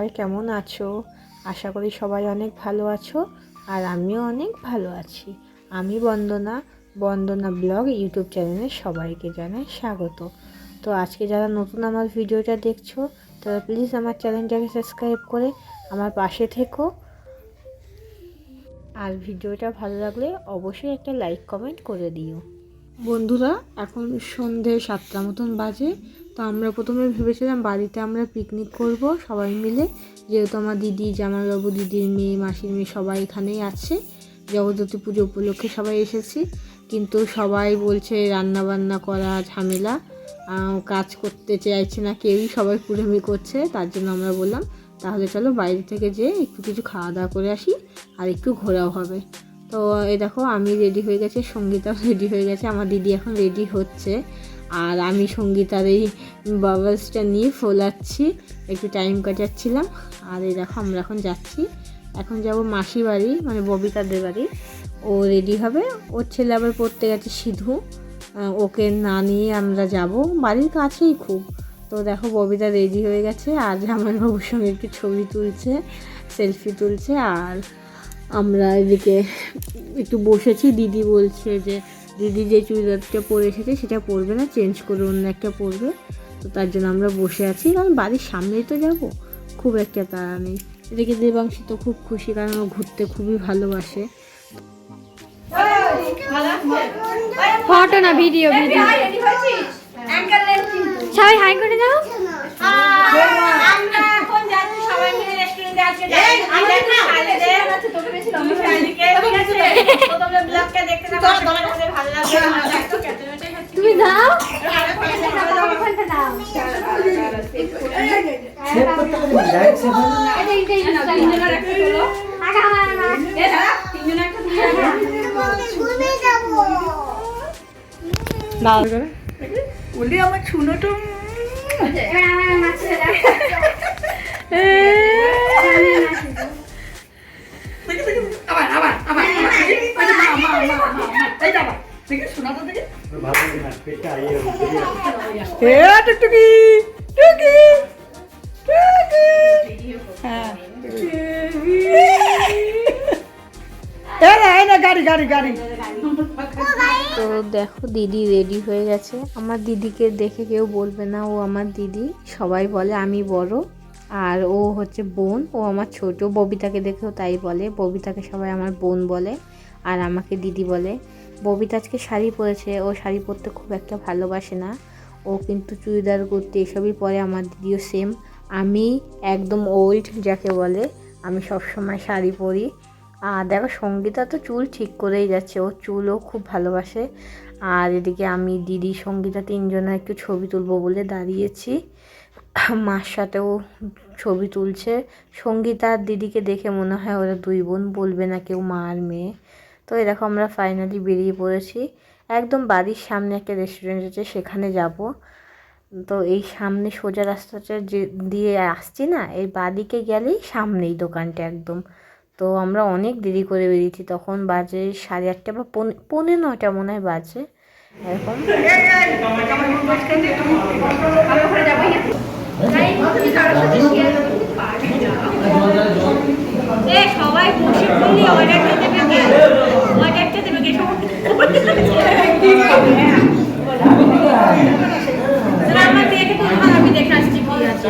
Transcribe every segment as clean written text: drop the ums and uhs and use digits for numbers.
সবাই কেমন আছো? আশা করি সবাই অনেক ভালো আছো আর আমিও অনেক ভালো আছি। আমি বন্দনা ব্লগ ইউটিউব চ্যানেলে সবাইকে জানাই স্বাগত। তো আজকে যারা নতুন আমার ভিডিওটা দেখছো তারা প্লিজ আমার চ্যানেলটাকে সাবস্ক্রাইব করে আমার পাশে থেকো। আর ভিডিওটা ভালো লাগলে অবশ্যই একটা লাইক কমেন্ট করে দিও। বন্ধুরা, এখন সন্ধে 7টা মতন বাজে। তো আমরা প্রথমে ভেবেছিলাম বাড়িতে আমরা পিকনিক করব সবাই মিলে, যেহেতু আমার দিদি, জামাইবাবু, দিদির মেয়ে, মাসির মেয়ে সবাই এখানেই আছে। জগদ্ধাত্রী পুজো উপলক্ষে সবাই এসেছি, কিন্তু সবাই বলছে রান্না বান্না করা ঝামেলা, কাজ করতে চাইছে না কেউই, সবাই কুড়েমি করছে। তার জন্য আমরা বললাম তাহলে চলো বাইরে থেকে যেয়ে একটু কিছু খাওয়া দাওয়া করে আসি আর একটু ঘোরাও হবে। তো এই দেখো আমি রেডি হয়ে গেছে, সঙ্গীতাও রেডি হয়ে গেছে, আমার দিদি এখন রেডি হচ্ছে আর আমি সঙ্গীতার এই বাবলসটা নিয়ে ফোলাচ্ছি, একটু টাইম কাটাচ্ছিলাম। আর এই দেখো আমরা এখন যাচ্ছি, এখন যাব মাসি বাড়ি, মানে ববিতাদের বাড়ি। ও রেডি হবে, ওর ছেলে আবার পড়তে গেছে সিধু, ওকে না নিয়ে আমরা যাব, বাড়ির কাছেই খুব। তো দেখো ববিতা রেডি হয়ে গেছে আর আমার বাবুর সঙ্গে একটু ছবি তুলছে, সেলফি তুলছে। আর আমরা এদিকে একটু বসেছি, দিদি বলছে যে দিদি যে চুড়িদারটা পরে এসেছে সেটা পরবে না, চেঞ্জ করে অন্য একটা পরবে। তো তার জন্য আমরা বসে আছি, কারণ বাড়ির সামনেই তো যাব, খুব একটা তাড়া নেই। এদিকে দেবাংশী তো খুব খুশি, কারণ ও ঘুরতে খুবই ভালোবাসে। ফটো না ভিডিও, সবাই হাই করে দাও। তুমি দাও, আমার ছুনোটো তো দেখো দিদি রেডি হয়ে গেছে। আমার দিদিকে দেখে কেউ বলবে না ও আমার দিদি, সবাই বলে আমি বড় আর ও হচ্ছে বোন, ও আমার ছোট। ববিতাকে দেখেও তাই বলে, ববিতাকে সবাই আমার বোন বলে আর আমাকে দিদি বলে। ববিতা আজকে শাড়ি পরেছে, ও শাড়ি পরতে খুব একটা ভালোবাসে না, ও কিন্তু চুড়িদার কুর্তি এসবই পরে। আমার দিদিও সেম, আমি একদম ওল্ড যাকে বলে, আমি সবসময় শাড়ি পরি। আর দেখো সঙ্গীতা তো চুল ঠিক করেই যাচ্ছে, ও চুলও খুব ভালোবাসে। আর এদিকে আমি, দিদি, সঙ্গীতা তিনজনে একটু ছবি তুলবো বলে দাঁড়িয়েছি, মার সাথেও ছবি তুলছে। সঙ্গীতা আর দিদিকে দেখে মনে হয় ওরা দুই বোন, বলবে না কেউ মা আর মেয়ে। তো এই দেখো আমরা ফাইনালি বেরিয়ে পড়েছি, একদম বাড়ির সামনে একটা রেস্টুরেন্ট আছে সেখানে যাব। তো এই সামনে সোজা রাস্তাটা যে দিয়ে আসছি না, এই বাদিকে গেলেই সামনেই দোকানটা একদম। তো আমরা অনেক দেরি করে বেরিয়েছি, তখন বাজে 8:30 বা 9:45 মনে হয় বাজে এরকম। সবাই বসে পড়লে অর্ডারটা দেবে, অর্ডারটা দেবে আমার দেখে তো আমি দেখে আসছি কি আছে।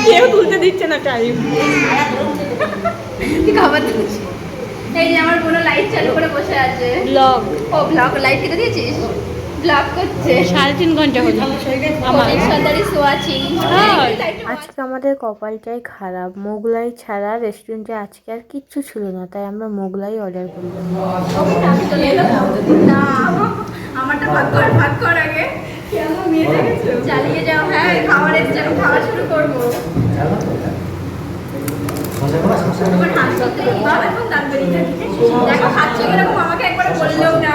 কেউ তুলতে দিচ্ছে না টাইম। খাবার দিচ্ছি, এই যে আমার কোনো লাইট চালু করে বসে আছে, ব্লগ। ও ব্লগ লাইট কেটে দিয়েছিস, ব্লগ করছে 3.5 ঘন্টা হলো আমার। আজকে আমাদের কপালটাই খারাপ, মোগলাই ছাড়া রেস্টুরেন্টে আজকে আর কিচ্ছু ছিল না, তাই আমরা মোগলাই অর্ডার করলাম। আমারটা ভাগ কর আগে, চালিয়ে যাও। হ্যাঁ খাওয়ার এসছে, খাওয়া শুরু করবো। দেখো খাচ্ছি এরকম, আমাকে একবার বললেও না,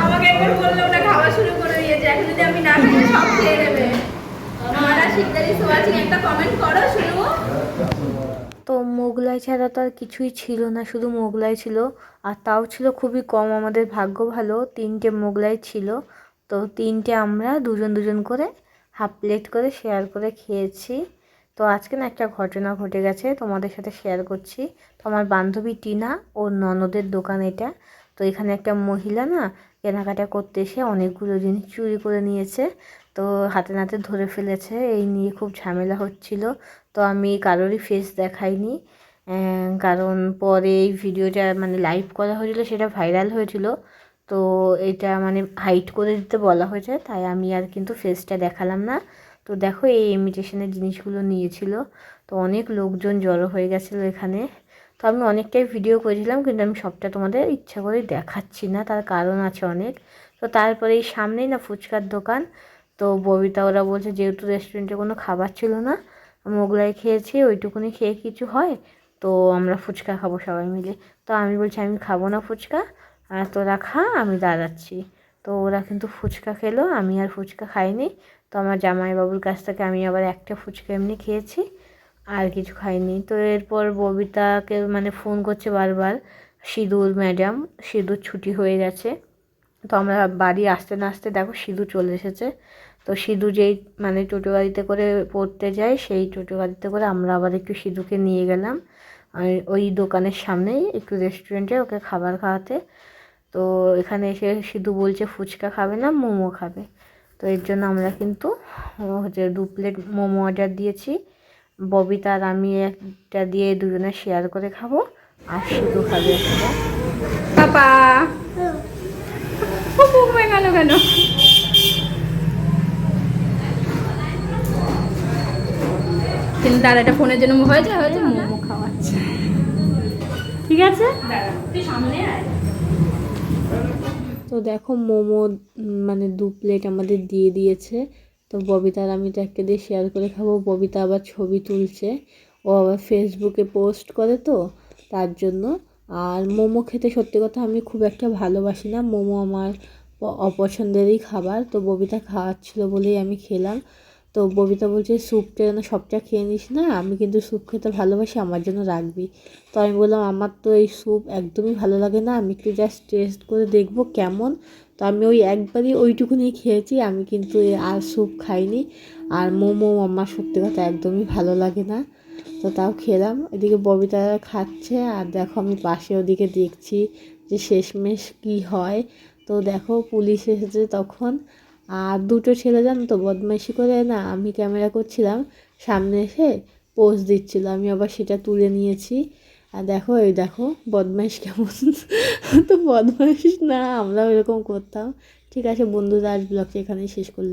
আমাকে একবার বললেও না, খাওয়া শুরু করে দিয়েছে। এখন যদি আমি না খাই সব খেয়ে নেবে। আমরা শিকদারি সোয়াচিং একটা কমেন্ট করো শুনবো। তো মোগলাই ছাড়া তো আর কিছুই ছিল না, শুধু মোগলাই ছিল, আর তাও ছিল খুবই কম। আমাদের ভাগ্য ভালো, 3টে মোগলাই ছিল। তো 3টে আমরা দুজন দুজন করে হাফ প্লেট করে শেয়ার করে খেয়েছি। তো আজকে না একটা ঘটনা ঘটে গেছে, তোমাদের সাথে শেয়ার করছি। তো আমার বান্ধবী টিনা, ওর ননদের দোকান এটা। তো এখানে একটা মহিলা না কেনাকাটা করতে এসে অনেকগুলো জিনিস চুরি করে নিয়েছে। তো হাতে নাতে ধরে ফেলেছে, এই নিয়ে খুব ঝামেলা হচ্ছিল। তো আমি কারোরই ফেস দেখাইনি, কারণ পরে এই ভিডিওটা মানে লাইভ করা হয়েছিল, সেটা ভাইরাল হয়েছিল। তো এটা মানে হাইড করে দিতে বলা হয়েছে, তাই আমি আর কিন্তু ফেসটা দেখালাম না। তো দেখো এই ইমিটেশনের জিনিসগুলো নিয়েছিল। তো অনেক লোকজন জড়ো হয়ে গেছিলো এখানে। তো আমি অনেকটাই ভিডিও করেছিলাম, কিন্তু আমি সবটা তোমাদের ইচ্ছা করে দেখাচ্ছি না, তার কারণ আছে অনেক। তো তারপরে এই সামনেই না ফুচকার দোকান। তো ববিতা ওরা বলছে যেহেতু রেস্টুরেন্টে কোনো খাবার ছিল না, মোগলাই খেয়েছি, ওইটুকুনি খেয়ে কিছু হয়, তো আমরা ফুচকা খাবো সবাই মিলে। তো আমি বলছি আমি খাবো না ফুচকা, আর তোরা খা, আমি দাঁড়াচ্ছি। তো ওরা কিন্তু ফুচকা খেলো, আমি আর ফুচকা খাইনি। তো আমার জামাইবাবুর কাছ থেকে আমি আবার একটা ফুচকা এমনি খেয়েছি, আর কিছু খাইনি। তো এরপর ববিতাকে মানে ফোন করছে বারবার, সিঁদুর ম্যাডাম, সিঁদুর ছুটি হয়ে গেছে। তো আমরা বাড়ি আসতে না আসতে দেখো সিধু চলে এসেছে। তো সিধু যেই মানে টোটো গাড়িতে করে পড়তে যায়, সেই টোটো গাড়িতে করে আমরা আবার একটু সিধুকে নিয়ে গেলাম ওই দোকানের সামনেই একটু রেস্টুরেন্টে ওকে খাবার খাওয়াতে। তো এখানে এসে সিধু বলছে ফুচকা খাবে না, মোমো খাবে। তো এর জন্য আমরা কিন্তু হচ্ছে 2 প্লেট মোমো অর্ডার দিয়েছি। ববিতা আর আমি একটা দিয়ে দুজনে শেয়ার করে খাবো, আর সিধু খাবে একটা। পাপা খুব হয়ে গেল কেন? কিন্তু দাদা এটা ফোনের জন্য হয়েছে হয়েছে মোমো খাওয়াচ্ছে। ঠিক আছে। দাদা তুই সামনে আয়। তো দেখো মোমো মানে 2 প্লেট আমাদের দিয়ে দিয়েছে। তো ববিতা আর আমি তো একটা দিয়ে শেয়ার করে খাবো। ববিতা আবার ছবি তুলছে, ও আবার ফেসবুকে পোস্ট করে, তো তার জন্য। আর মোমো খেতে সত্যি কথা আমি খুব একটা ভালোবাসি না, মোমো আমার অপছন্দেরই খাবার। তো ববিতা খাওয়াচ্ছিল বলেই আমি খেলাম। তো ববিতা বলছে স্যুপটা যেন সবটা খেয়ে নিস না, আমি কিন্তু স্যুপ খেতে ভালোবাসি, আমার জন্য রাখবি। তো আমি বললাম আমার তো এই স্যুপ একদমই ভালো লাগে না, আমি একটু জাস্ট টেস্ট করে দেখবো কেমন। তো আমি ওই একবারই ওইটুকুনি খেয়েছি, আমি কিন্তু আর স্যুপ খাইনি। আর মোমো আমার সত্যি কথা একদমই ভালো লাগে না। তো তাও খেলাম। এদিকে ববিতা খাচ্ছে, আর দেখো আমি পাশে ওদিকে দেখছি যে শেষমেশ কী হয়। তো দেখো পুলিশ এসেছে তখন, আর 2টো ছেলে জানো তো বদমাইশি করে না, আমি ক্যামেরা করছিলাম, সামনে এসে পোজ দিচ্ছিলো, আমি আবার সেটা তুলে নিয়েছি। আর দেখো এই দেখো বদমাইশ কেমন। তো বদমাইশ না, আমরাও এরকম করতাম। ঠিক আছে বন্ধুরা, আজ ব্লগটা এখানেই শেষ করলাম।